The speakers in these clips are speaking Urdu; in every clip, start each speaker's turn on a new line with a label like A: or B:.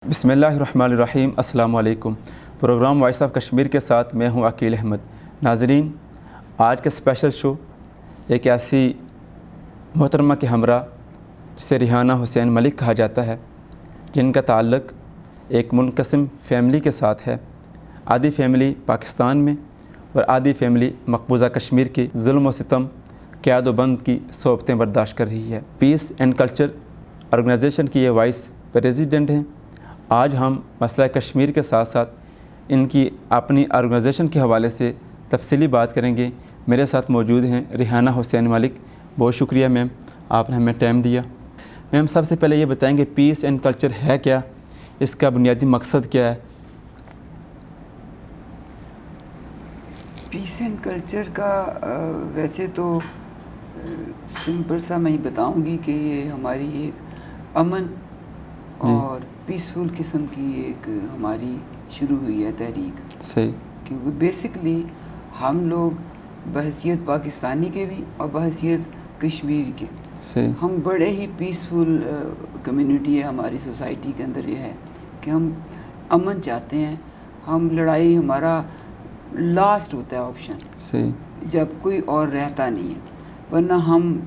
A: بسم اللہ الرحمن الرحیم۔ السلام علیکم۔ پروگرام وائس آف کشمیر کے ساتھ میں ہوں عقیل احمد۔ ناظرین، آج کا اسپیشل شو ایک ایسی محترمہ کے ہمراہ جسے ریحانہ حسین ملک کہا جاتا ہے، جن کا تعلق ایک منقسم فیملی کے ساتھ ہے۔ آدھی فیملی پاکستان میں اور آدھی فیملی مقبوضہ کشمیر کی ظلم و ستم، قید و بند کی صحبتیں برداشت کر رہی ہے۔ پیس اینڈ کلچر آرگنائزیشن کی یہ وائس پریزیڈنٹ ہیں۔ آج ہم مسئلہ کشمیر کے ساتھ ساتھ ان کی اپنی آرگنائزیشن کے حوالے سے تفصیلی بات کریں گے۔ میرے ساتھ موجود ہیں ریحانہ حسین ملک۔ بہت شکریہ میم، آپ نے ہمیں ٹائم دیا۔ میم، سب سے پہلے یہ بتائیں گے پیس اینڈ کلچر ہے کیا، اس کا بنیادی مقصد کیا ہے؟
B: پیس اینڈ کلچر کا ویسے تو سمپل سا میں ہی بتاؤں گی کہ یہ ہماری ایک امن اور پیسفل قسم کی ایک ہماری شروع ہوئی ہے تحریک۔
A: صحیح۔
B: کیونکہ بیسکلی ہم لوگ بحیثیت پاکستانی کے بھی اور بحیثیت کشمیر کے،
A: صحیح،
B: ہم بڑے ہی پیسفل کمیونٹی ہے ہماری سوسائٹی کے اندر۔ یہ ہے کہ ہم امن چاہتے ہیں، ہم لڑائی ہمارا لاسٹ ہوتا ہے آپشن،
A: صحیح،
B: جب کوئی اور رہتا نہیں ہے، ورنہ ہم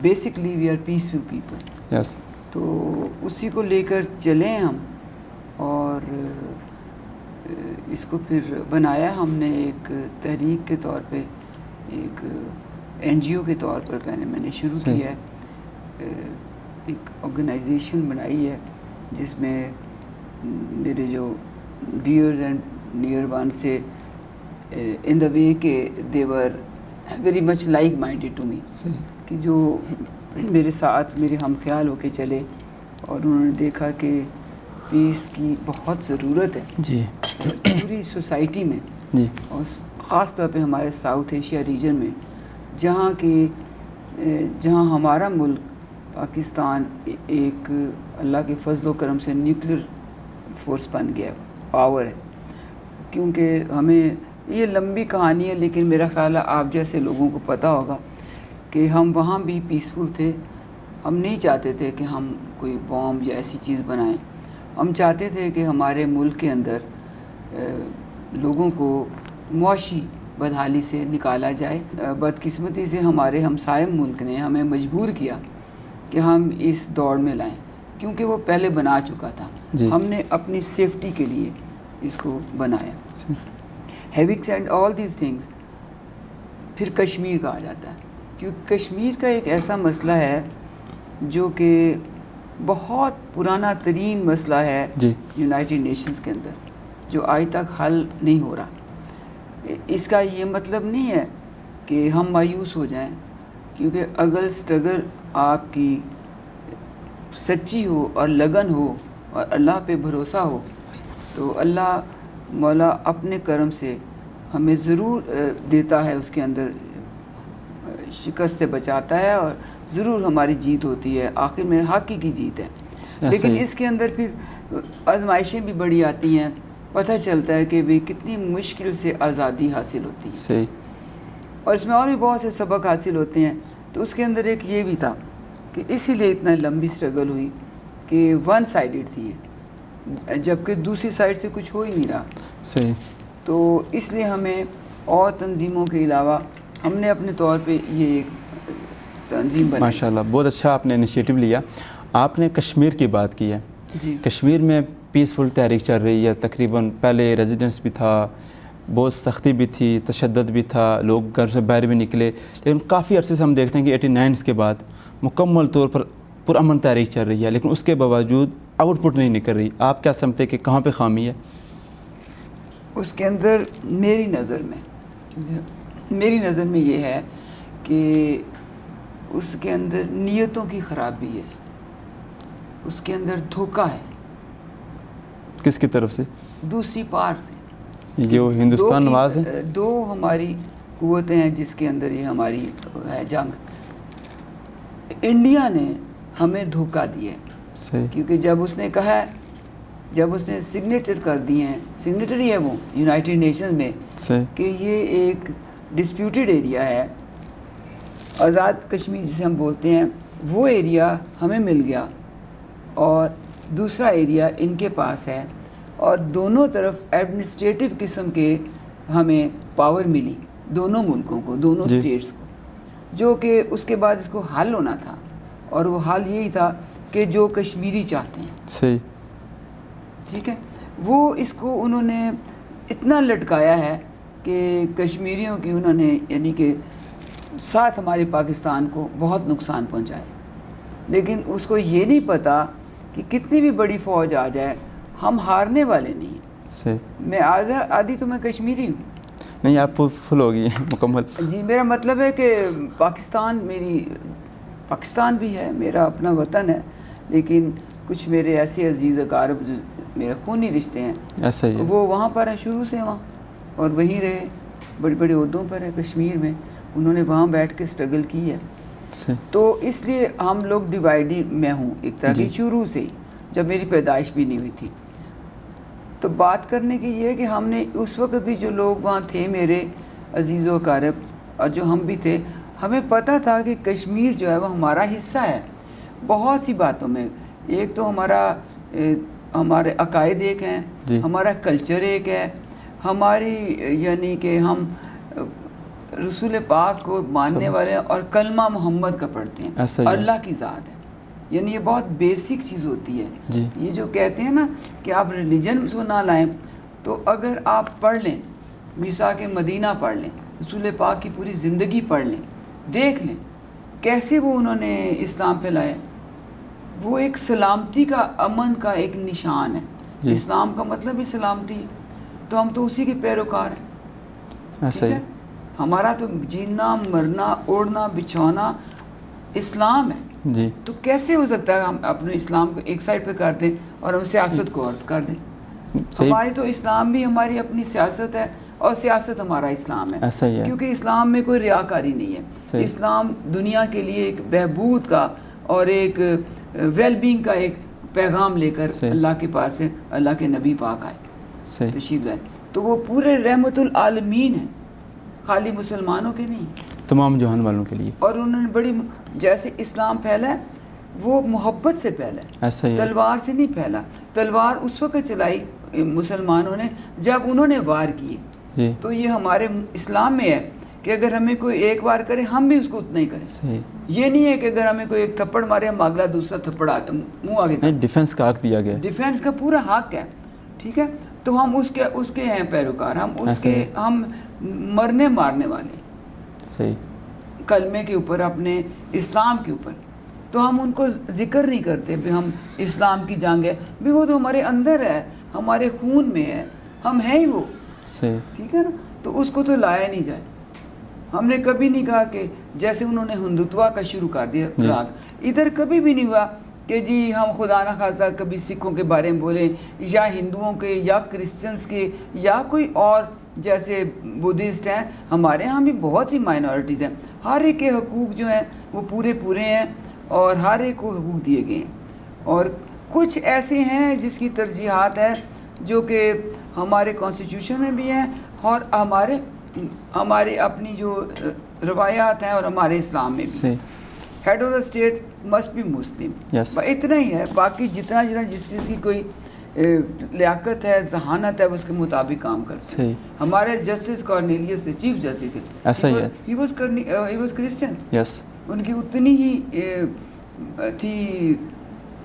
B: basically we are peaceful people.
A: Yes.
B: تو اسی کو لے کر چلیں ہم، اور اس کو پھر بنایا ہم نے ایک تحریک کے طور پہ، ایک این جی او کے طور پر میں نے شروع کیا ہے۔ ایک آرگنائزیشن بنائی ہے جس میں میرے جو ڈیئر اینڈ نیئر ون سے ان دا وے کہ they were very much like minded to me, کہ جو میرے ساتھ میرے ہم خیال ہو کے چلے، اور انہوں نے دیکھا کہ پیس کی بہت ضرورت ہے
A: جی،
B: پوری سوسائٹی میں،
A: جی،
B: اور خاص طور پہ ہمارے ساؤتھ ایشیا ریجن میں، جہاں ہمارا ملک پاکستان ایک اللہ کے فضل و کرم سے نیوکلیر فورس بن گیا، پاور ہے۔ کیونکہ ہمیں یہ لمبی کہانی ہے، لیکن میرا خیال ہے آپ جیسے لوگوں کو پتہ ہوگا کہ ہم وہاں بھی پیسفل تھے۔ ہم نہیں چاہتے تھے کہ ہم کوئی بام یا ایسی چیز بنائیں، ہم چاہتے تھے کہ ہمارے ملک کے اندر لوگوں کو معاشی بدحالی سے نکالا جائے۔ بدقسمتی سے ہمارے ہمسائے ملک نے ہمیں مجبور کیا کہ ہم اس دوڑ میں لائیں، کیونکہ وہ پہلے بنا چکا تھا۔ ہم نے اپنی سیفٹی کے لیے اس کو بنایا۔ Having said all these things, پھر کشمیر کہا جاتا ہے، کیونکہ کشمیر کا ایک ایسا مسئلہ ہے جو کہ بہت پرانا ترین مسئلہ ہے یونائٹڈ نیشنز کے اندر، جو آج تک حل نہیں ہو رہا۔ اس کا یہ مطلب نہیں ہے کہ ہم مایوس ہو جائیں، کیونکہ اگر اسٹرگل آپ کی سچی ہو اور لگن ہو اور اللہ پہ بھروسہ ہو، تو اللہ مولا اپنے کرم سے ہمیں ضرور دیتا ہے، اس کے اندر شکست سے بچاتا ہے، اور ضرور ہماری جیت ہوتی ہے، آخر میں حق ہی کی جیت ہے۔ لیکن اس کے اندر پھر آزمائشیں بھی بڑی آتی ہیں، پتہ چلتا ہے کہ بھی کتنی مشکل سے آزادی حاصل ہوتی ہے، اور اس میں اور بھی بہت سے سبق حاصل ہوتے ہیں۔ تو اس کے اندر ایک یہ بھی تھا کہ اسی لیے اتنا لمبی اسٹرگل ہوئی کہ ون سائیڈڈ تھی، جبکہ دوسری سائڈ سے کچھ ہو ہی نہیں رہا۔
A: صحیح۔
B: تو اس لیے ہمیں اور تنظیموں کے علاوہ ہم نے اپنے طور پہ یہ ایک تنظیم بنائی۔
A: ماشاءاللہ، بہت اچھا آپ نے انیشیٹو لیا۔ آپ نے کشمیر کی بات کی ہے۔
B: جی،
A: کشمیر میں پیسفل تحریک چل رہی ہے، تقریباً پہلے ریزیڈنس بھی تھا، بہت سختی بھی تھی، تشدد بھی تھا، لوگ گھر سے باہر بھی نکلے، لیکن کافی عرصے سے ہم دیکھتے ہیں کہ 89 کے بعد مکمل طور پر پرامن تحریک چل رہی ہے، لیکن اس کے باوجود آؤٹ پٹ نہیں نکل رہی۔ آپ کیا سمجھتے ہیں کہ کہاں پہ خامی ہے؟
B: اس کے اندر میری نظر میں یہ ہے کہ اس کے اندر نیتوں کی خرابی ہے، اس کے اندر دھوکہ ہے۔
A: کس کی طرف سے؟
B: دوسری پار سے،
A: جو ہندوستان نواز ہیں۔
B: دو ہماری قوتیں ہیں جس کے اندر یہ ہماری ہے جنگ۔ انڈیا نے ہمیں دھوکہ دیا ہے، کیونکہ جب اس نے کہا ہے، جب اس نے سگنیچر کر دیے ہیں، سگنیٹری ہے وہ یونائٹڈ نیشنز میں، کہ یہ ایک ڈسپیوٹیڈ ایریا ہے، آزاد کشمیر جسے ہم بولتے ہیں، وہ ایریا ہمیں مل گیا، اور دوسرا ایریا ان کے پاس ہے، اور دونوں طرف ایڈمنسٹریٹو قسم کے ہمیں پاور ملی دونوں ملکوں کو، دونوں اسٹیٹس کو، جو کہ اس کے بعد اس کو حل ہونا تھا، اور وہ حل یہی تھا کہ جو کشمیری چاہتے ہیں،
A: صحیح،
B: ٹھیک ہے، وہ اس کو انہوں نے اتنا لٹکایا ہے کہ کشمیریوں کی انہوں نے یعنی کہ ساتھ ہمارے پاکستان کو بہت نقصان پہنچایا، لیکن اس کو یہ نہیں پتہ کہ کتنی بھی بڑی فوج آ جائے ہم ہارنے والے نہیں ہیں۔
A: صحیح،
B: میں آدھی تو میں کشمیری ہوں،
A: نہیں آپ فل ہوگی مکمل۔
B: جی، میرا مطلب ہے کہ پاکستان بھی ہے، میرا اپنا وطن ہے، لیکن کچھ میرے ایسے عزیز اقارب جو میرے خونی رشتے ہیں
A: ایسا ہی ہے،
B: وہ وہاں پر ہیں، شروع سے وہاں، اور وہیں رہے، بڑے بڑے عہدوں پر ہے کشمیر میں، انہوں نے وہاں بیٹھ کے اسٹرگل کی ہے، تو اس لیے ہم لوگ ڈیوائڈی میں ہوں ایک طرح کی شروع سے ہی، جب میری پیدائش بھی نہیں ہوئی تھی۔ تو بات کرنے کی یہ ہے کہ ہم نے اس وقت بھی جو لوگ وہاں تھے میرے عزیز و اقارب، اور جو ہم بھی تھے، ہمیں پتہ تھا کہ کشمیر جو ہے وہ ہمارا حصہ ہے بہت سی باتوں میں۔ ایک تو ہمارے عقائد ایک ہیں، ہمارا کلچر ایک ہے، ہماری یعنی کہ ہم رسول پاک کو ماننے والے ہیں اور کلمہ محمد کا پڑھتے ہیں، اللہ کی ذات ہے، یعنی یہ بہت بیسک چیز ہوتی ہے۔ یہ جو کہتے ہیں نا کہ آپ ریلیجن کو نہ لائیں، تو اگر آپ پڑھ لیں، میثاق مدینہ پڑھ لیں، رسول پاک کی پوری زندگی پڑھ لیں، دیکھ لیں کیسے وہ انہوں نے اسلام پھیلایا، وہ ایک سلامتی کا، امن کا ایک نشان ہے۔ اسلام کا مطلب ہی سلامتی ہے، تو ہم تو اسی کے پیروکار ہیں،
A: ایسا ہی،
B: ہمارا تو جینا مرنا اوڑھنا بچھونا اسلام ہے،
A: جی،
B: تو کیسے ہو سکتا ہے ہم اپنے اسلام کو ایک سائڈ پہ کر دیں اور ہم سیاست کو عرض کر دیں؟ ہماری تو اسلام بھی ہماری اپنی سیاست ہے، اور سیاست ہمارا اسلام ہے،
A: ایسا ہی ہے،
B: کیونکہ اسلام میں کوئی ریاکاری نہیں ہے، اسلام دنیا کے لیے ایک بہبود کا اور ایک ویل بینگ کا ایک پیغام لے کر اللہ کے پاس سے اللہ کے نبی پاک آئے، تشریف لائے، تو وہ پورے رحمت العالمین ہیں، خالی مسلمانوں کے نہیں،
A: تمام جہان والوں کے لیے،
B: اور انہوں نے بڑی جیسے اسلام پھیلا ہے وہ محبت سے پھیلا ہے،
A: ایسا ہی،
B: تلوار سے نہیں پھیلا۔ تلوار اس وقت چلائی مسلمانوں نے جب انہوں نے وار کیے،
A: جی،
B: تو یہ ہمارے اسلام میں ہے کہ اگر ہمیں کوئی ایک وار کرے ہم بھی اس کو اتنا ہی کریں،
A: صحیح،
B: یہ نہیں ہے کہ اگر ہمیں کوئی ایک تھپڑ مارے ہم اگلا دوسرا تھپڑ منہ آگے کریں،
A: ڈیفنس کا حق دیا گیا،
B: ڈیفنس کا پورا حق ہے، ٹھیک ہے، تو ہم اس کے ہیں پیروکار، ہم مرنے مارنے والے،
A: صحیح،
B: کلمے کے اوپر، اپنے اسلام کے اوپر، تو ہم ان کو ذکر نہیں کرتے بھی ہم اسلام کی جنگ ہے، بھی وہ تو ہمارے اندر ہے، ہمارے خون میں ہے، ہم ہیں ہی وہ،
A: صحیح،
B: ٹھیک ہے نا، تو اس کو تو لایا نہیں جائے۔ ہم نے کبھی نہیں کہا کہ جیسے انہوں نے ہندوتوا کا شروع کر دیا راگ، ادھر کبھی بھی نہیں ہوا کہ جی ہم خدا نہ خواستہ کبھی سکھوں کے بارے میں بولیں یا ہندوؤں کے یا کرسچنس کے یا کوئی اور جیسے بدھسٹ ہیں، ہمارے ہاں بھی بہت سی مائنورٹیز ہیں، ہر ایک کے حقوق جو ہیں وہ پورے ہیں اور ہر ایک کو حقوق دیے گئے ہیں، اور کچھ ایسے ہیں جس کی ترجیحات ہے جو کہ ہمارے کانسٹیٹیوشن میں بھی ہیں اور ہمارے اپنی جو روایات ہیں اور ہمارے اسلام میں بھی۔ Head of the state must be Muslim, اتنا ہی ہے، باقی جتنا جس چیز کی کوئی لیاقت ہے، ذہانت ہے، وہ اس کے مطابق کام کرتے ہیں۔ ہمارے جسٹس کارنیلیس تھے، چیف جسٹس تھے،
A: ایسا ہی ہے،
B: ہی واز کرسچن،
A: یس،
B: ان کی اتنی ہی تھی،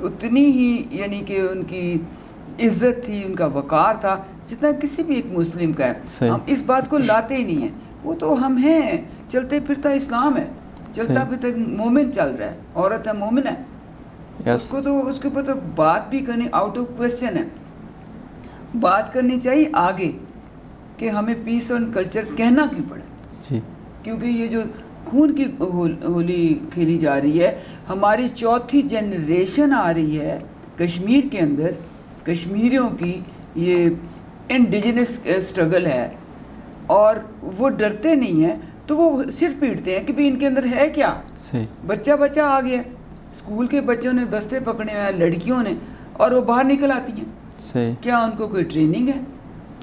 B: اتنی ہی یعنی کہ ان کی عزت تھی، ان کا وقار تھا جتنا کسی بھی ایک مسلم کا ہے۔ ہم اس بات کو لاتے ہی نہیں ہیں، وہ تو ہم ہیں، چلتے پھرتا اسلام ہے، چلتا پھرتا مومن چل رہا ہے، عورت ہے مومن ہے، اس کو تو اس کے اوپر تو بات بھی کرنی آؤٹ آف کویسچن ہے، بات کرنی چاہیے آگے کہ ہمیں پیس اور کلچر کہنا کیوں پڑے،
A: جی،
B: کیونکہ یہ جو خون کی ہولی کھیلی جا رہی ہے، ہماری چوتھی جنریشن آ رہی ہے کشمیر کے اندر، کشمیریوں کی یہ انڈیجنس اسٹرگل ہے، اور وہ ڈرتے نہیں ہیں، تو وہ سر پیٹتے ہیں کہ بھی ان کے اندر ہے کیا، بچہ آ گیا، اسکول کے بچوں نے بستے پکڑے ہوئے ہیں لڑکیوں نے، اور وہ باہر نکل آتی ہیں، کیا ان کو کوئی ٹریننگ ہے؟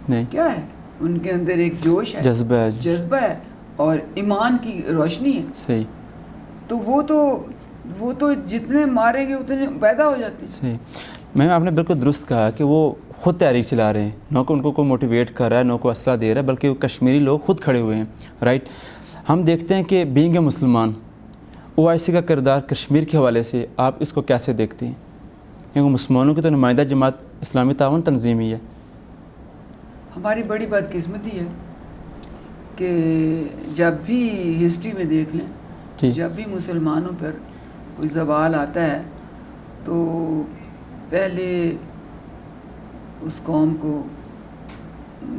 B: نہیں، کیا ہے ان کے اندر؟ ایک جوش ہے، جذبہ ہے اور ایمان کی روشنی ہے، صحیح، تو وہ تو جتنے ماریں گے اتنے پیدا ہو جاتی ہے۔
A: میم آپ نے بالکل درست کہا کہ وہ خود تحریک چلا رہے ہیں، نہ کہ ان کو کوئی موٹیویٹ کر رہا ہے، نہ کوئی اسلحہ دے رہا ہے، بلکہ وہ کشمیری لوگ خود کھڑے ہوئے ہیں. رائٹ. ہم دیکھتے ہیں کہ بینگ اے مسلمان OIC کا کردار کشمیر کے حوالے سے آپ اس کو کیسے دیکھتے ہیں؟ کیونکہ مسلمانوں کی تو نمائندہ جماعت اسلامی تعاون تنظیم ہی ہے.
B: ہماری بڑی بدقسمتی ہے کہ جب بھی ہسٹری میں دیکھ لیں،
A: جی
B: جب بھی مسلمانوں پر کوئی زوال آتا ہے تو پہلے اس قوم کو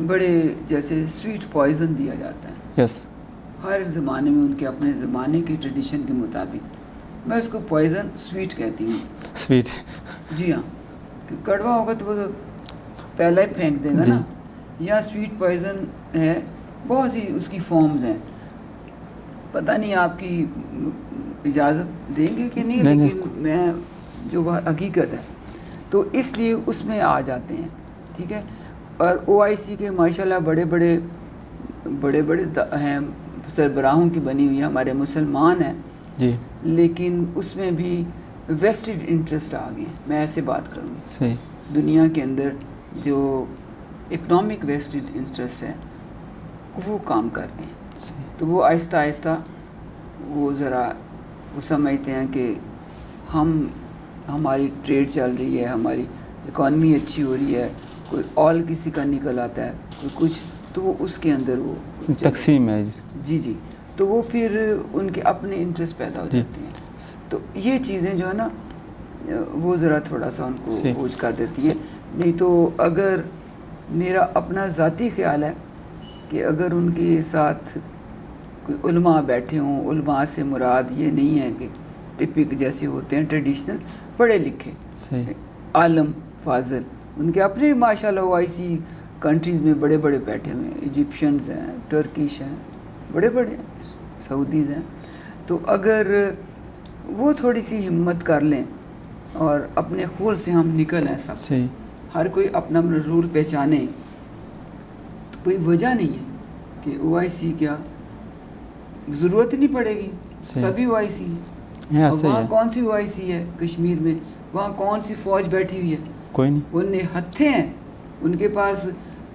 B: بڑے جیسے سویٹ پوائزن دیا جاتا ہے.
A: یس.
B: ہر زمانے میں ان کے اپنے زمانے کے ٹریڈیشن کے مطابق، میں اس کو پوائزن سویٹ کہتی ہوں.
A: سویٹ.
B: جی ہاں، کہ کڑوا ہوگا تو وہ تو پہلا ہی پھینک دے گا نا. یا سویٹ پوائزن ہے، بہت سی اس کی فارمز ہیں. پتہ نہیں آپ کی اجازت دیں گے کہ نہیں، لیکن میں جو وہ حقیقت ہے تو اس لیے اس میں آ جاتے ہیں. ٹھیک ہے. اور OIC کے ماشاءاللہ بڑے بڑے ہیں، سربراہوں کی بنی ہوئی ہیں، ہمارے مسلمان ہیں
A: جی،
B: لیکن اس میں بھی ویسٹڈ انٹرسٹ آ گئے ہیں. میں ایسے بات کروں گی.
A: صحیح.
B: دنیا کے اندر جو اکنامک ویسٹڈ انٹرسٹ ہے وہ کام کر رہے ہیں.
A: صحیح.
B: تو وہ آہستہ آہستہ وہ ذرا وہ سمجھتے ہیں کہ ہماری ٹریڈ چل رہی ہے، ہماری اکانومی اچھی ہو رہی ہے، کوئی آل کسی کا نکل آتا ہے، کوئی کچھ، تو وہ اس کے اندر وہ
A: تقسیم ہے.
B: جی تو وہ پھر ان کے اپنے انٹرسٹ پیدا ہو جاتے ہیں. تو یہ چیزیں جو ہے نا وہ ذرا تھوڑا سا ان کو اوجھ کر دیتی ہیں. نہیں تو اگر میرا اپنا ذاتی خیال ہے کہ اگر ان کے ساتھ کوئی علماء بیٹھے ہوں، علماء سے مراد یہ نہیں ہے کہ ٹپک جیسے ہوتے ہیں ٹریڈیشنل پڑھے لکھے عالم فاضل، ان کے اپنے ماشاءاللہ OIC کنٹریز میں بڑے بڑے بیٹھے ہوئے ہیں، ایجپشنز ہیں، ٹرکش ہیں، بڑے بڑے سعودیز ہیں. تو اگر وہ تھوڑی سی ہمت کر لیں اور اپنے خول سے ہم نکل ہیں سب،
A: صحیح،
B: ہر کوئی اپنا رول پہچانے، تو کوئی وجہ نہیں ہے کہ OIC کیا ضرورت نہیں پڑے گی. سبھی OIC ہیں. وہاں کون سی OIC ہے کشمیر میں؟ وہاں کون سی فوج بیٹھی ہوئی ہے؟ کوئی نہیں. وہ نہتھے ہیں، ان کے پاس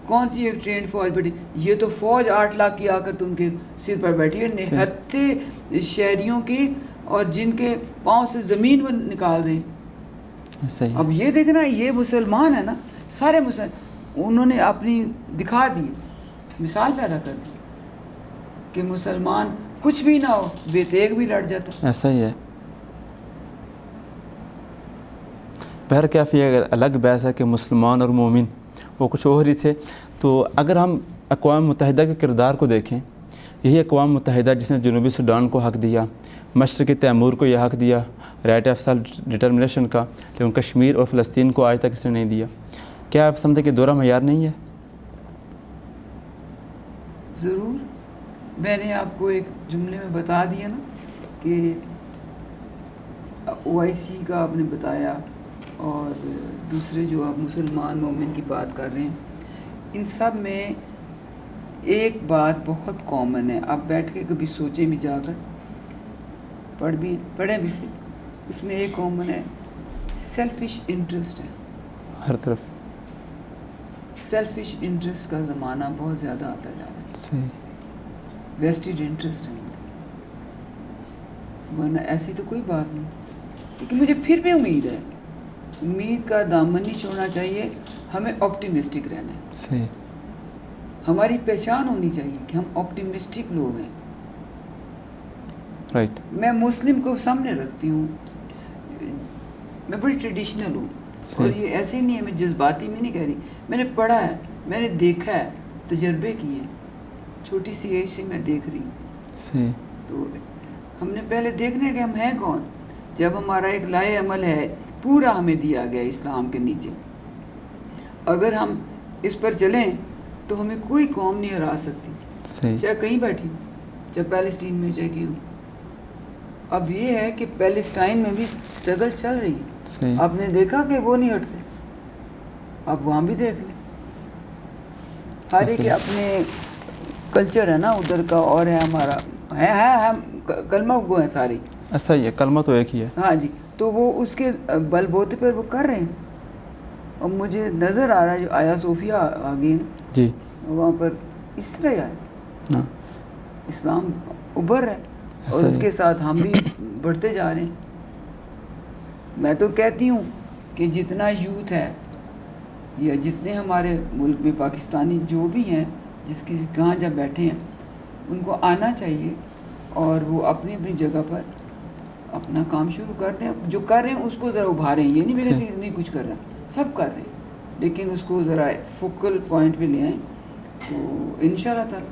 B: کون سی ایک ٹرینڈ فوج بیٹھی. یہ تو فوج 8 لاکھ کی آ کر تم کے سر پر بیٹھی ہے، نہتھے شہریوں کی، اور جن کے پاؤں سے زمین وہ نکال رہے ہیں. اب یہ دیکھنا، یہ مسلمان ہے نا، سارے مسلمان، انہوں نے اپنی دکھا دی، مثال پیدا کر دی کہ مسلمان کچھ بھی نہ ہو بے تیغ بھی لڑ جاتا.
A: ایسا ہی ہے. بہرکیف یہ الگ بحث ہے کہ مسلمان اور مومن وہ کچھ اور ہی تھے. تو اگر ہم اقوام متحدہ کے کردار کو دیکھیں، یہی اقوام متحدہ جس نے جنوبی سوڈان کو حق دیا، مشرقی تیمور کو یہ حق دیا رائٹ آف سیلف ڈٹرمنیشن کا، لیکن کشمیر اور فلسطین کو آج تک اس نے نہیں دیا. کیا آپ سمجھتے کہ دورہ معیار نہیں ہے؟
B: ضرور. میں نے آپ کو ایک جملے میں بتا دیا نا کہ OIC کا آپ نے بتایا، اور دوسرے جو آپ مسلمان مومن کی بات کر رہے ہیں، ان سب میں ایک بات بہت کامن ہے. آپ بیٹھ کے کبھی سوچیں بھی جا کر، پڑھیں بھی سے، اس میں ایک کامن ہے، سیلفش انٹرسٹ ہے.
A: ہر طرف
B: سیلفش انٹرسٹ کا زمانہ بہت زیادہ آتا جا رہا ہے.
A: صحیح.
B: ویسٹڈ انٹرسٹ ہے، ورنہ ایسی تو کوئی بات نہیں. لیکن مجھے پھر بھی امید ہے، امید کا دامن نہیں چھوڑنا چاہیے. ہمیں آپٹیمسٹک رہنا ہے.
A: صحیح.
B: ہماری پہچان ہونی چاہیے کہ ہم آپٹیمسٹک لوگ ہیں.
A: رائٹ.
B: میں مسلم کو سامنے رکھتی ہوں، میں بڑی ٹریڈیشنل ہوں. اور یہ ایسے نہیں ہے، میں جذباتی میں نہیں کہہ رہی، میں نے پڑھا ہے، میں نے دیکھا ہے، تجربے کیے، چھوٹی سی ایج سے میں دیکھ رہی ہوں.
A: صحیح.
B: تو ہم نے پہلے دیکھنا ہے کہ ہم ہیں کون. جب ہمارا ایک لائے عمل ہے پورا ہمیں دیا گیا اسلام کے نیچے، اگر ہم اس پر چلیں تو ہمیں کوئی قوم نہیں ہرا سکتی.
A: صحیح.
B: چاہے کہیں بیٹھی ہو، چاہے پیلسٹین میں، چاہے کہیں. اب یہ ہے کہ پیلسٹائن میں بھی اسٹرگل چل رہی ہے.
A: صحیح.
B: آپ نے دیکھا کہ وہ نہیں ہٹتے. آپ وہاں بھی دیکھ لیں، ہر ایک اپنے کلچر ہے نا ادھر کا، اور ہے ہمارا ہے کلمہ گو ہیں ساری.
A: ایسا ہی ہے، کلمہ تو ایک ہی ہے.
B: ہاں جی. تو وہ اس کے بل بوتے پر وہ کر رہے ہیں. اور مجھے نظر آ رہا ہے جو آیا صوفیہ آگے نا
A: جی
B: وہاں پر اس طرح ہی آیا اسلام ابھر رہا ہے اور اس کے ساتھ ہم بھی بڑھتے جا رہے ہیں۔ میں تو کہتی ہوں کہ جتنا یوتھ ہے یا جتنے ہمارے ملک میں پاکستانی جو بھی ہیں جس کی کہاں جب بیٹھے ہیں ان کو آنا چاہیے اور وہ اپنی اپنی جگہ پر اپنا کام شروع کر دیں۔ جو کر رہے ہیں اس کو ذرا ابھاریں، یہ نہیں میرے نہیں کچھ کر رہا، سب کر رہے ہیں لیکن اس کو ذرا فوکل پوائنٹ پہ لے آئیں تو انشاءاللہ تعالی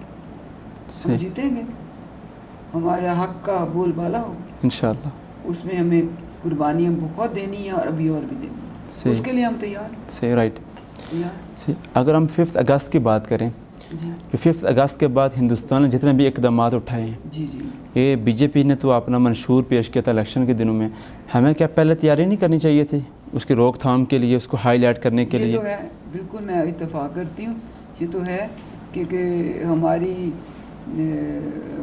B: ہم جیتیں گے، ہمارا حق کا بول بالا ہوگا
A: انشاءاللہ۔
B: اس میں ہمیں قربانیاں بہت دینی ہیں اور ابھی اور بھی دینی ہیں، اس کے لیے ہم تیار ہیں۔
A: صحیح، رائٹ،
B: تیار۔
A: اگر ہم 5 اگست کی بات کریں،
B: جی
A: جو 5 اگست کے بعد ہندوستان نے جتنے بھی اقدامات اٹھائے ہیں،
B: جی جی
A: یہ بی جے پی نے تو اپنا منشور پیش کیا تھا الیکشن کے دنوں میں، ہمیں کیا پہلے تیاری نہیں کرنی چاہیے تھی اس کی روک تھام کے لیے، اس کو ہائی لائٹ کرنے کے لیے؟
B: یہ تو ہے، بالکل میں اتفاق کرتی ہوں، یہ تو ہے کہ ہماری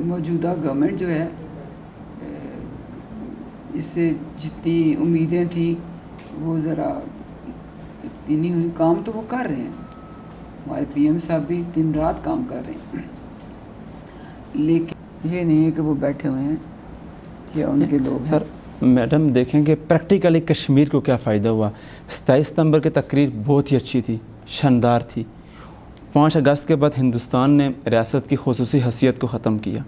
B: موجودہ گورنمنٹ جو ہے اس سے جتنی امیدیں تھیں وہ ذرا اتنی نہیں ہوئی، کام تو وہ کر رہے ہیں، ہمارے پی ایم صاحب بھی دن رات کام کر رہے ہیں، لیکن یہ نہیں ہے کہ وہ بیٹھے ہوئے ہیں یا ان کے لوگ ہیں۔
A: سر میڈم دیکھیں کہ پریکٹیکلی کشمیر کو کیا فائدہ ہوا۔ 27 ستمبر کی تقریر بہت ہی اچھی تھی، شاندار تھی۔ 5 اگست کے بعد ہندوستان نے ریاست کی خصوصی حیثیت کو ختم کیا،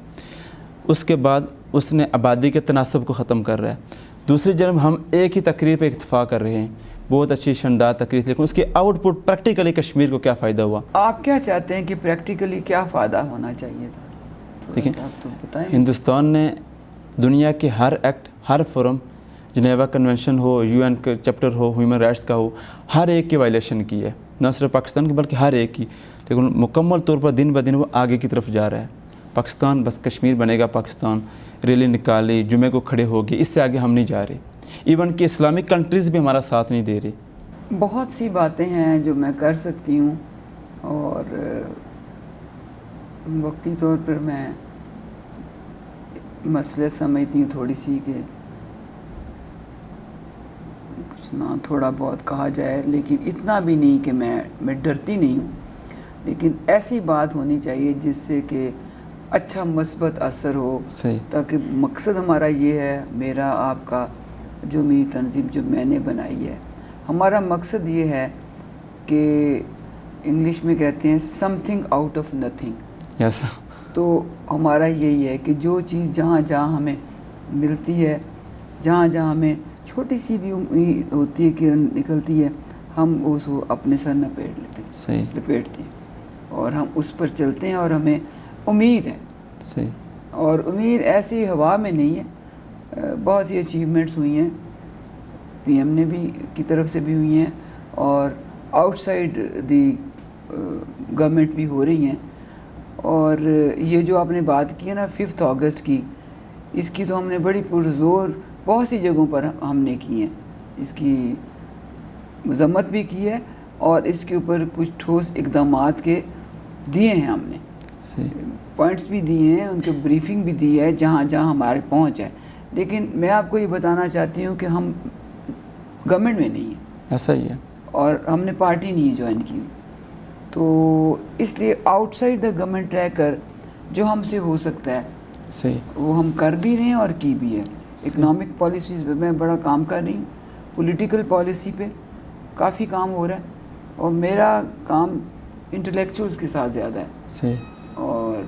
A: اس کے بعد اس نے آبادی کے تناسب کو ختم کر رہا ہے۔ دوسری جانب ہم ایک ہی تقریر پہ اتفاق کر رہے ہیں، بہت اچھی شاندار تقریر، لیکن اس کی آؤٹ پٹ پریکٹیکلی کشمیر کو کیا فائدہ ہوا؟
B: آپ کیا چاہتے ہیں کہ پریکٹیکلی کیا فائدہ ہونا چاہیے تھا؟
A: دیکھیں
B: آپ تو بتائیں۔
A: ہندوستان نے دنیا کے ہر ایکٹ، ہر فورم، جنیوا کنونشن ہو، یو این کا چیپٹر ہو، ہیومن رائٹس کا ہو، ہر ایک کی وائلیشن کی ہے، نہ صرف پاکستان کی بلکہ ہر ایک کی، لیکن مکمل طور پر دن بدن وہ آگے کی طرف جا رہا ہے۔ پاکستان بس کشمیر بنے گا پاکستان، ریلی نکالی، جمعے کو کھڑے ہو گئے، اس سے آگے ہم نہیں جا رہے، ایون کہ اسلامک کنٹریز بھی ہمارا ساتھ نہیں دے رہے۔
B: بہت سی باتیں ہیں جو میں کر سکتی ہوں اور وقتی طور پر میں مسئلہ سمجھتی ہوں تھوڑی سی کہ کچھ نہ تھوڑا بہت کہا جائے، لیکن اتنا بھی نہیں کہ میں ڈرتی نہیں ہوں، لیکن ایسی بات ہونی چاہیے جس سے کہ اچھا مثبت اثر ہو،
A: صحیح،
B: تاکہ مقصد ہمارا یہ ہے، میرا آپ کا جو میری تنظیم جو میں نے بنائی ہے، ہمارا مقصد یہ ہے کہ انگلش میں کہتے ہیں something out of nothing.
A: Yes,
B: تو ہمارا یہی ہے کہ جو چیز جہاں جہاں ہمیں ملتی ہے، جہاں جہاں ہمیں چھوٹی سی بھی امید ہوتی ہے کہ نکلتی ہے، ہم اس کو اپنے سر لپیٹ لیتے ہیں،
A: صحیح،
B: لپیٹتے ہیں اور ہم اس پر چلتے ہیں اور ہمیں امید ہے۔
A: صحیح،
B: اور امید ایسی ہوا میں نہیں ہے، بہت سی اچیومنٹس ہوئی ہیں، پی ایم نے بھی کی طرف سے بھی ہوئی ہیں اور آؤٹ سائڈ دی گورنمنٹ بھی ہو رہی ہیں، اور یہ جو آپ نے بات کی ہے نا 5 اگست کی، اس کی تو ہم نے بڑی پرزور بہت سی جگہوں پر ہم نے کی ہیں، اس کی مذمت بھی کی ہے اور اس کے اوپر کچھ ٹھوس اقدامات کے دیے ہیں ہم نے، پوائنٹس بھی دیے ہیں، ان کے بریفنگ بھی دی ہے جہاں جہاں ہمارے پہنچ ہے، لیکن میں آپ کو یہ بتانا چاہتی ہوں کہ ہم گورنمنٹ میں نہیں ہیں،
A: ایسا ہی ہے،
B: اور ہم نے پارٹی نہیں جوائن کی، تو اس لیے آؤٹ سائڈ دا گورنمنٹ رہ کر جو ہم سے ہو سکتا ہے
A: صحیح،
B: وہ ہم کر بھی رہے ہیں اور کی بھی ہے۔ اکنامک پالیسیز پہ میں بڑا کام کر رہی ہوں، پولیٹیکل پالیسی پہ کافی کام ہو رہا ہے، اور میرا کام انٹلیکچوئلس کے ساتھ زیادہ ہے،
A: صحیح،
B: اور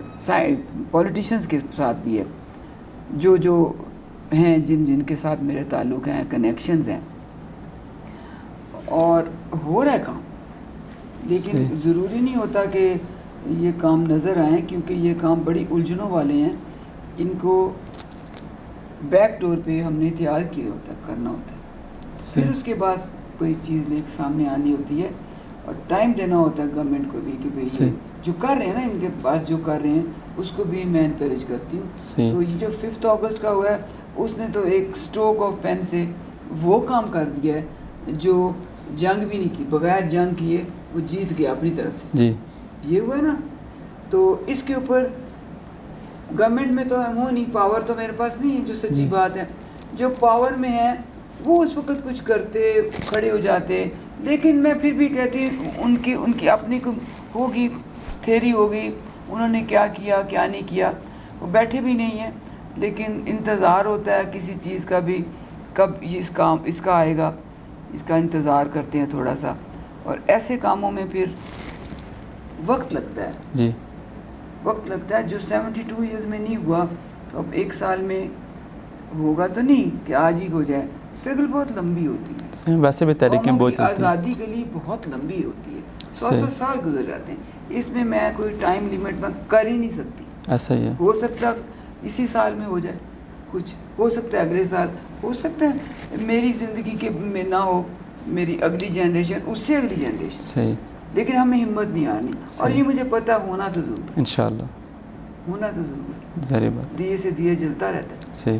B: پولیٹیشنز کے ساتھ بھی ہے، جو ہیں جن کے ساتھ میرے تعلق ہیں، کنیکشنز ہیں، اور ہو رہا ہے کام، لیکن ضروری نہیں ہوتا کہ یہ کام نظر آئیں، کیونکہ یہ کام بڑی الجھنوں والے ہیں، ان کو بیک ڈور پہ ہم نے تیار کیا ہوتا ہے، کرنا ہوتا ہے، پھر اس کے بعد کوئی چیز لے سامنے آنی ہوتی ہے، اور ٹائم دینا ہوتا ہے گورنمنٹ کو بھی کہ بھئی جو کر رہے ہیں نا ان کے پاس جو کر رہے ہیں اس کو بھی میں انکریج کرتی ہوں۔ تو یہ جو 5 اگست کا ہوا ہے اس نے تو ایک سٹروک آف پین سے وہ کام کر دیا ہے جو جنگ بھی نہیں کی، بغیر جنگ کیے وہ جیت گیا اپنی طرف سے،
A: جی،
B: یہ ہوا نا۔ تو اس کے اوپر گورنمنٹ میں تو ہوں نہیں، پاور تو میرے پاس نہیں ہے، جو سچی بات ہے، جو پاور میں ہے وہ اس وقت کچھ کرتے، کھڑے ہو جاتے، لیکن میں پھر بھی کہتی ہوں ان کی اپنی ہوگی تھیری ہوگی، انہوں نے کیا کیا کیا نہیں کیا، وہ بیٹھے بھی نہیں ہیں، لیکن انتظار ہوتا ہے کسی چیز کا بھی، کب یہ اس کا آئے گا، اس کا انتظار کرتے ہیں تھوڑا سا، اور ایسے کاموں میں پھر وقت لگتا ہے
A: جی
B: وقت لگتا ہے. جو 72 ایئرز میں نہیں ہوا تو اب 1 سال میں ہوگا تو نہیں کہ آج ہی ہو جائے. اسٹرگل بہت لمبی ہوتی ہے،
A: ویسے بھی تحریکیں
B: قوموں
A: بہت
B: کی
A: چلتی ہیں.
B: آزادی کے لیے بہت لمبی ہوتی ہے، 100 سال گزر جاتے ہیں. اس میں کوئی ٹائم لیمٹ میں کر ہی نہیں سکتی.
A: ایسا ہی ہے.
B: ہو سکتا اسی سال میں ہو جائے کچھ، ہو سکتا ہے اگلے سال، ہو سکتا ہے میری زندگی کے میں نہ ہو، میری اگلی جنریشن، اس سے اگلی جنریشن.
A: صحیح.
B: لیکن ہمیں ہمت نہیں آنی، اور یہ مجھے پتہ ہونا تو ضرور ہے،
A: انشاءاللہ
B: ہونا تو ضرور ہے.
A: ظاہر بات.
B: دیے سے دیے جلتا رہتا ہے.
A: صحیح.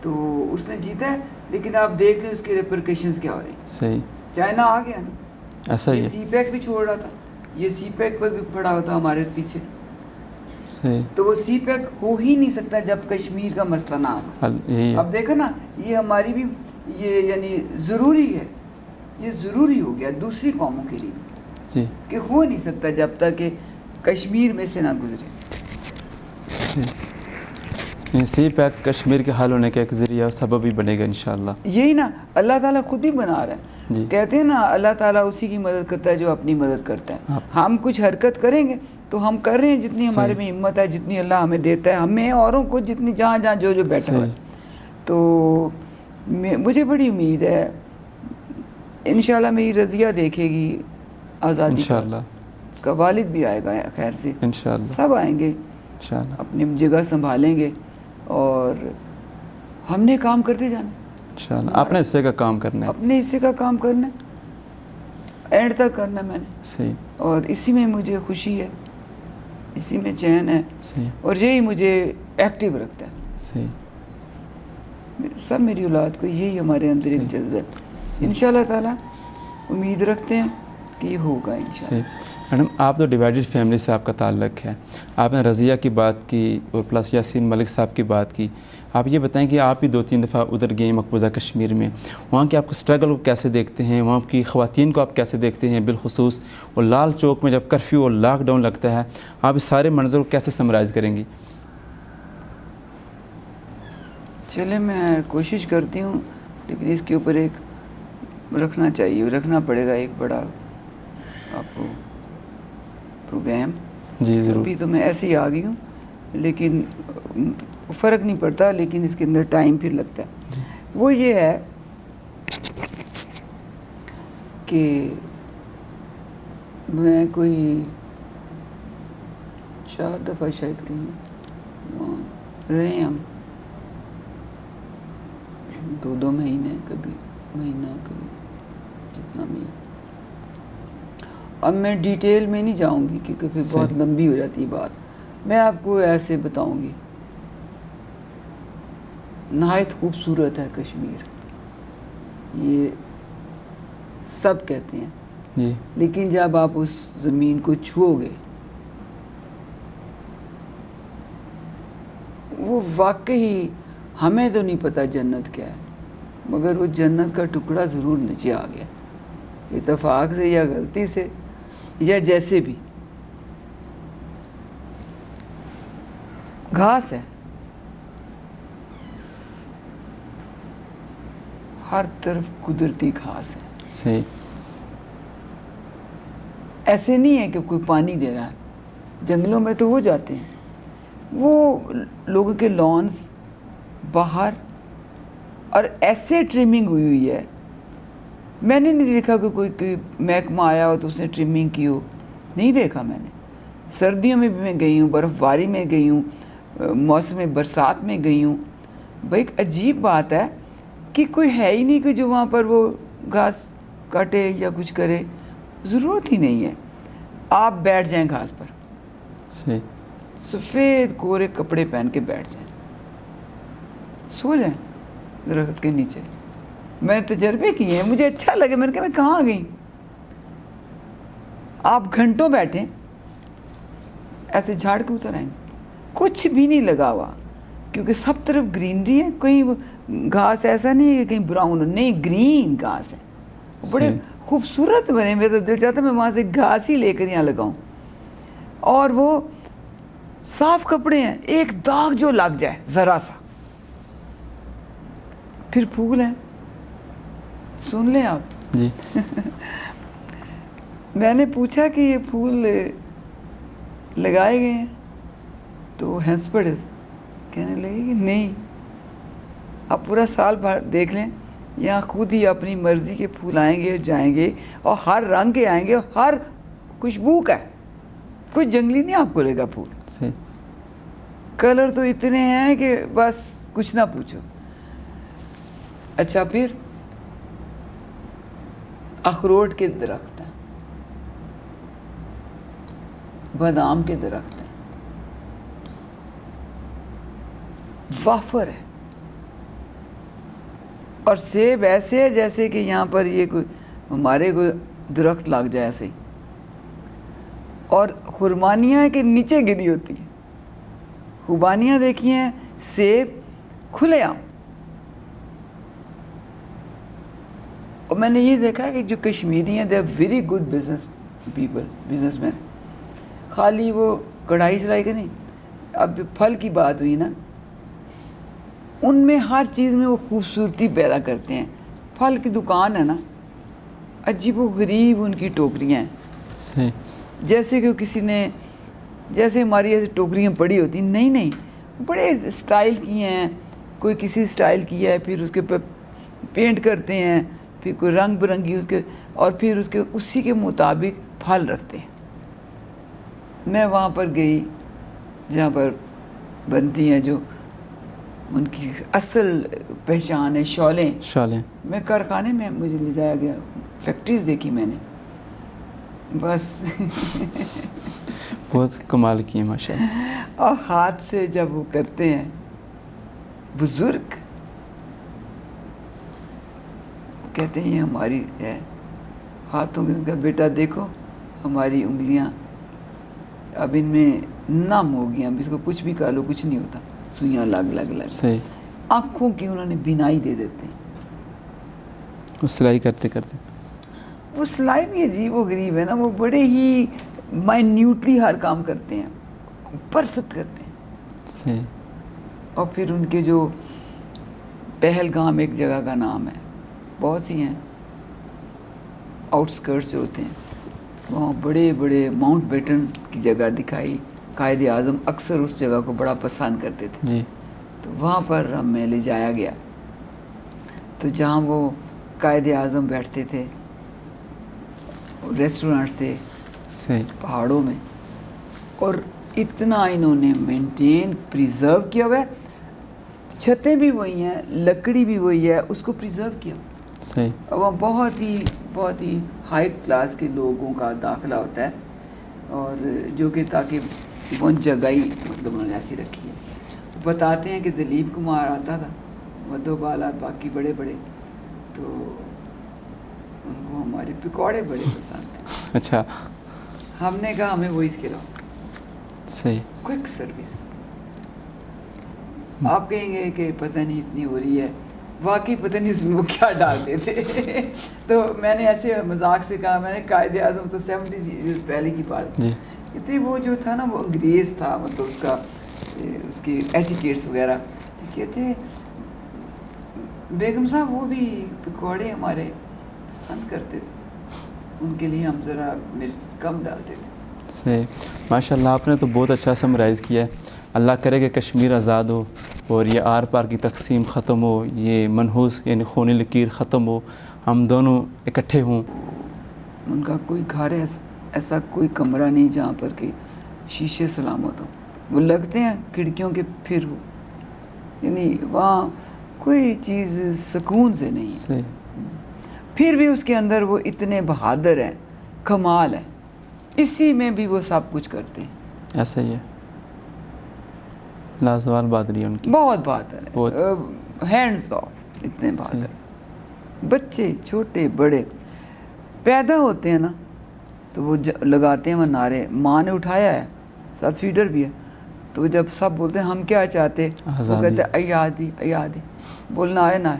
B: تو اس نے جیتا ہے، لیکن آپ دیکھ لیں اس کے ریپرکیشنز کیا ہو رہے ہیں.
A: صحیح.
B: چائنا آ گیا نا،
A: ایسا ہی
B: یہ
A: ہے.
B: سی پیک بھی چھوڑ رہا تھا، یہ سی پیک پر بھی پڑا ہوتا ہمارے پیچھے.
A: صحیح.
B: تو وہ سی پیک ہو ہی نہیں سکتا جب کشمیر کا مسئلہ نہ آ.
A: یہی ہے.
B: اب دیکھو نا، یہ ہماری بھی یہ یعنی ضروری ہے، یہ ضروری ہو گیا دوسری قوموں کے لیے
A: جی
B: کہ ہو نہیں سکتا جب تک کہ کشمیر میں سے نہ گزرے.
A: سی پیک کشمیر کے حل ہونے کا ایک ذریعہ اور سبب بھی بنے گا انشاءاللہ.
B: یہی نا، اللہ تعالیٰ خود ہی بنا رہا ہے.
A: جی.
B: کہتے ہیں نا اللہ تعالیٰ اسی کی مدد کرتا ہے جو اپنی مدد کرتا ہے. ہم کچھ حرکت کریں گے تو ہم کر رہے ہیں جتنی ہمارے میں ہمت ہے، جتنی اللہ ہمیں دیتا ہے، ہمیں اوروں کو جتنی جہاں جہاں جو بیٹھا ہوا ہے. تو مجھے بڑی امید ہے انشاءاللہ میری رضیہ دیکھے گی آزادی کا.
A: انشاءاللہ.
B: اس کا والد بھی آئے گا خیر سے،
A: انشاءاللہ.
B: سب آئیں گے
A: انشاءاللہ.
B: اپنی جگہ سنبھالیں گے، اور ہم نے کام کرتے جانا.
A: انشاءاللہ اپنے حصے کا کام کرنا ہے.
B: اپنے حصے کا کام کرنا ہے، اینڈ تک کرنا ہے میں نے.
A: صحیح.
B: اور اسی میں مجھے خوشی ہے، اسی میں چین ہے،
A: صحیح.
B: اور یہی مجھے ایکٹیو رکھتا ہے.
A: صحیح.
B: سب میری اولاد کو یہی ہمارے اندر ایک جذبہ ہے. انشاءاللہ تعالیٰ امید رکھتے ہیں کہ یہ ہوگا انشاءاللہ.
A: صحیح. میڈم آپ تو ڈیوائیڈڈ فیملی سے آپ کا تعلق ہے، آپ نے رضیہ کی بات کی اور پلس یاسین ملک صاحب کی بات کی. آپ یہ بتائیں کہ آپ بھی 2-3 دفعہ ادھر گئے مقبوضہ کشمیر میں، وہاں کے آپ کو اسٹرگل کو کیسے دیکھتے ہیں، وہاں کی خواتین کو آپ کیسے دیکھتے ہیں بالخصوص، اور لال چوک میں جب کرفیو اور لاک ڈاؤن لگتا ہے، آپ اس سارے منظر کو کیسے سمرائز کریں گی؟
B: چلے میں کوشش کرتی ہوں، لیکن اس کے اوپر ایک رکھنا پڑے گا ایک بڑا آپ کو پروگرام.
A: جی ضرور.
B: ابھی تو میں ایسے ہی آ گئی ہوں، لیکن فرق نہیں پڑتا، لیکن اس کے اندر ٹائم پھر لگتا ہے. وہ یہ ہے کہ میں کوئی 4 دفعہ شاید کہیں وہاں رہے ہیں ہم، 2 مہینے، کبھی مہینہ، کبھی جتنا بھی. اب میں ڈیٹیل میں نہیں جاؤں گی کیونکہ پھر بہت لمبی ہو جاتی ہے بات. میں آپ کو ایسے بتاؤں گی، نہایت خوبصورت ہے کشمیر، یہ سب کہتے ہیں.
A: جی.
B: لیکن جب آپ اس زمین کو چھو گے، وہ واقعی ہمیں تو نہیں پتہ جنت کیا ہے، مگر وہ جنت کا ٹکڑا ضرور نیچے آ گیا، اتفاق سے یا غلطی سے یا جیسے بھی. گھاس ہے ہر طرف، قدرتی گھاس ہے.
A: صحیح.
B: ایسے نہیں ہے کہ کوئی پانی دے رہا ہے، جنگلوں میں تو ہو جاتے ہیں وہ لوگوں کے لانس باہر، اور ایسے ٹریمنگ ہوئی ہے. میں نے نہیں دیکھا کہ کوئی محکمہ آیا ہو تو اس نے ٹریمنگ کی ہو، نہیں دیکھا میں نے. سردیوں میں بھی میں گئی ہوں، برف باری میں گئی ہوں، موسم برسات میں گئی ہوں. بھائی ایک عجیب بات ہے کہ کوئی ہے ہی نہیں کہ جو وہاں پر وہ گھاس کاٹے یا کچھ کرے، ضرورت ہی نہیں ہے. آپ بیٹھ جائیں گھاس پر،
A: صحیح.
B: سفید کورے کپڑے پہن کے بیٹھ جائیں، سو جائیں درخت کے نیچے. میں تجربے کیے ہیں، مجھے اچھا لگے. میں نے کہا میں کہاں گئی. آپ گھنٹوں بیٹھیں ایسے جھاڑ کے اتر آئیں گے، کچھ بھی نہیں لگا ہوا، کیونکہ سب طرف گرینری ہے. کہیں گھاس ایسا نہیں ہے کہ کہیں براؤن، نہیں، گرین گھاس ہے، بڑے خوبصورت بنے. میرا تو دل چاہتا میں وہاں سے گھاس ہی لے کر یہاں لگاؤں. اور وہ صاف کپڑے ہیں, ایک داغ جو لگ جائے ذرا سا. پھر پھول ہیں, سن لیں آپ.
A: جی.
B: میں نے پوچھا کہ یہ پھول لگائے گئے ہیں, تو ہنس پڑے, کہنے لگے کہ نہیں, آپ پورا سال بھر دیکھ لیں, یہاں خود ہی اپنی مرضی کے پھول آئیں گے اور جائیں گے, اور ہر رنگ کے آئیں گے, اور ہر خوشبو کا ہے. کوئی جنگلی نہیں آپ کو لے گا پھول.
A: صحیح.
B: کلر تو اتنے ہیں کہ بس کچھ نہ پوچھو. اچھا, پھر اخروٹ کے درخت ہیں, بادام کے درخت ہیں, وافر ہے, اور سیب ایسے ہے جیسے کہ یہاں پر یہ کوئی ہمارے کوئی درخت لگ جائے ایسے ہی. اور خرمانیاں کہ نیچے گری ہوتی ہیں. خوبانیاں دیکھی ہیں, سیب کھلے عام. اور میں نے یہ دیکھا کہ جو کشمیری ہیں, they are very good business people, businessman. خالی وہ کڑھائی چڑھائی کا نہیں. اب پھل کی بات ہوئی نا, ان میں ہر چیز میں وہ خوبصورتی پیدا کرتے ہیں. پھل کی دکان ہے نا, عجیب و غریب ان کی ٹوکریاں ہیں.
A: صحیح.
B: جیسے کہ کسی نے, جیسے ہماری ایسے ٹوکریاں پڑی ہوتی ہیں, نہیں, بڑے اسٹائل کی ہیں. کوئی کسی اسٹائل کی ہے, پھر اس کے پینٹ کرتے ہیں, پھر کوئی رنگ برنگی اس کے, اور پھر اس کے اسی کے مطابق پھل رکھتے ہیں. میں وہاں پر گئی جہاں پر بنتی ہیں جو ان کی اصل پہچان ہے, شالیں. میں کارخانے میں مجھے لے جایا گیا, فیکٹریز دیکھی میں نے, بس.
A: بہت کمال کی ہے ماشاء اللہ.
B: اور ہاتھ سے جب وہ کرتے ہیں بزرگ, کہتے ہیں یہ ہماری ہے, ہاتھوں کے, بیٹا دیکھو ہماری انگلیاں اب ان میں نم ہو گئی, اب اس کو کچھ بھی کر لو کچھ نہیں ہوتا, سوئیاں لگ.
A: صحیح.
B: آنکھوں کی انہوں نے بینائی دے دیتے ہیں.
A: وہ سلائی کرتے کرتے,
B: وہ سلائی بھی عجیب و غریب ہے نا, وہ بڑے ہی مائنیوٹلی ہر کام کرتے ہیں, پرفیکٹ کرتے ہیں.
A: صحیح.
B: اور پھر ان کے جو پہلگام ایک جگہ کا نام ہے, بہت سی ہیں آؤٹ اسکرٹس جو ہوتے ہیں, وہاں بڑے بڑے ماؤنٹ بیٹن کی جگہ دکھائی. قائد اعظم اکثر اس جگہ کو بڑا پسند کرتے تھے.
A: جی.
B: تو وہاں پر ہمیں لے جایا گیا, تو جہاں وہ قائد اعظم بیٹھتے تھے, ریسٹورینٹس تھے
A: صحیح.
B: پہاڑوں میں, اور اتنا انہوں نے مینٹین پریزرو کیا ہوا ہے. چھتیں بھی وہی ہیں, لکڑی بھی وہی ہے, اس کو پریزرو کیا.
A: صحیح.
B: وہ بہت ہی ہائی کلاس کے لوگوں کا داخلہ ہوتا ہے, اور جو کہ تاکہ وہ جگہ ہی مطلب انہوں نے ایسی رکھی ہے. بتاتے ہیں کہ دلیپ کمار آتا تھا, مدھو بالا, باقی بڑے بڑے, تو ان کو ہمارے پکوڑے بڑے پسند تھے.
A: اچھا.
B: ہم نے کہا ہمیں وہی کھلاؤ.
A: صحیح.
B: Quick service. آپ کہیں گے کہ پتہ نہیں اتنی ہو رہی ہے, واقعی پتہ نہیں اس میں وہ کیا ڈالتے تھے. تو میں نے ایسے مذاق سے کہا, میں نے قائد اعظم تو 70 پہلے کی بات,
A: جی.
B: کہتے وہ جو تھا نا وہ انگریز تھا, مطلب اس کی ایٹیکیٹس وغیرہ. کہتے بیگم صاحب وہ بھی پکوڑے ہمارے پسند کرتے تھے, ان کے لیے ہم ذرا مرچ کم ڈالتے تھے.
A: صحیح. ماشاء اللہ آپ نے تو بہت اچھا سمرائز کیا ہے. اللہ کرے کہ کشمیر آزاد ہو, اور یہ آر پار کی تقسیم ختم ہو, یہ منحوس یعنی خونی لکیر ختم ہو, ہم دونوں اکٹھے ہوں.
B: ان کا کوئی گھر ایسا کوئی کمرہ نہیں جہاں پر کہ شیشے سلامت ہو. وہ لگتے ہیں کھڑکیوں کے, پھر وہ یعنی وہاں کوئی چیز سکون سے نہیں.
A: صحیح.
B: پھر بھی اس کے اندر وہ اتنے بہادر ہیں, کمال ہے, اسی میں بھی وہ سب کچھ کرتے ہیں.
A: ایسا ہی ہے, لازوال بہادری ان کی,
B: بہت بہادر ہے, ہینڈز آف, اتنے بہادر. بچے چھوٹے بڑے پیدا ہوتے ہیں نا, تو وہ لگاتے ہیں وہ نعرے, ماں نے اٹھایا ہے, ساتھ فیڈر بھی ہے, تو جب سب بولتے ہیں ہم کیا چاہتے, وہ کہتے ہیں آزادی, آزادی. بولنا آئے نہ آئے,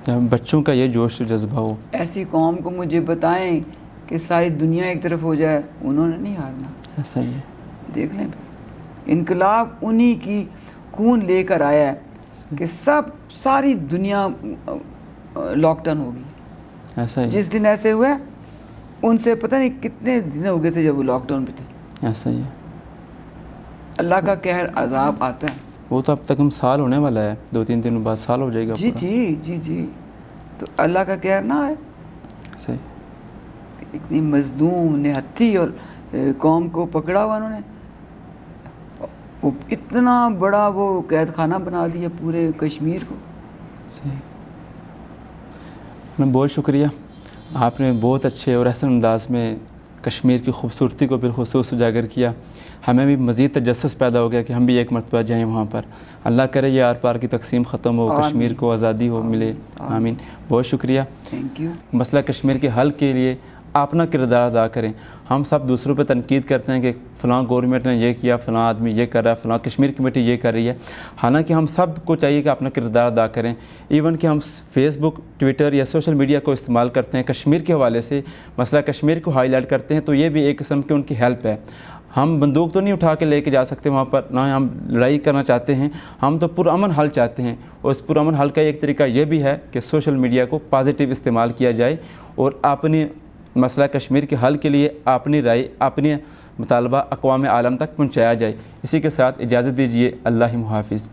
A: بچوں کا یہ جوش و جذبہ ہو.
B: ایسی قوم کو مجھے بتائیں کہ ساری دنیا ایک طرف ہو جائے، انہوں نے نہیں ہارنا.
A: ایسا ہی ہے.
B: دیکھ لیں پھر انقلاب انہی کی خون لے کر آیا ہے کہ ساری دنیا لاک ڈاؤن ہوگی.
A: ایسا ہی.
B: جس دن ایسے ہوا ان سے پتہ نہیں کتنے دن ہو گئے تھے جب وہ لاک ڈاؤن پہ تھے.
A: ایسا ہی ہے.
B: اللہ کا قہر عذاب آتا ہے.
A: وہ تو اب تک ہم سال ہونے والا ہے، 2-3 دنوں بعد سال ہو جائے گا.
B: جی تو اللہ کا قہر نہ آئے.
A: صحیح.
B: اتنی مظلوم نہتھی اور قوم کو پکڑا ہوا انہوں نے، وہ اتنا بڑا وہ قید خانہ بنا دیا پورے کشمیر کو.
A: صحیح. بہت شکریہ، آپ نے بہت اچھے اور احسن انداز میں کشمیر کی خوبصورتی کو بالخصوص اجاگر کیا. ہمیں بھی مزید تجسس پیدا ہو گیا کہ ہم بھی ایک مرتبہ جائیں وہاں پر. اللہ کرے یہ آر پار کی تقسیم ختم ہو، کشمیر کو آزادی ہو ملے. آمین. بہت شکریہ.
B: Thank you.
A: مسئلہ کشمیر کے حل کے لیے اپنا کردار ادا کریں. ہم سب دوسروں پہ تنقید کرتے ہیں کہ فلاں گورنمنٹ نے یہ کیا، فلاں آدمی یہ کر رہا ہے، فلاں کشمیر کمیٹی یہ کر رہی ہے. حالانکہ ہم سب کو چاہیے کہ اپنا کردار ادا کریں. ایون کہ ہم فیس بک، ٹویٹر یا سوشل میڈیا کو استعمال کرتے ہیں کشمیر کے حوالے سے، مسئلہ کشمیر کو ہائی لائٹ کرتے ہیں، تو یہ بھی ایک قسم کی ان کی ہیلپ ہے. ہم بندوق تو نہیں اٹھا کے لے کے جا سکتے وہاں پر، نہ ہم لڑائی کرنا چاہتے ہیں. ہم تو پرامن حل چاہتے ہیں، اور اس پرامن حل کا ایک طریقہ یہ بھی ہے کہ سوشل میڈیا کو پازیٹیو استعمال کیا جائے اور اپنی مسئلہ کشمیر کے حل کے لیے اپنی رائے، اپنی مطالبہ اقوام عالم تک پہنچایا جائے. اسی کے ساتھ اجازت دیجیے. اللہ محافظ.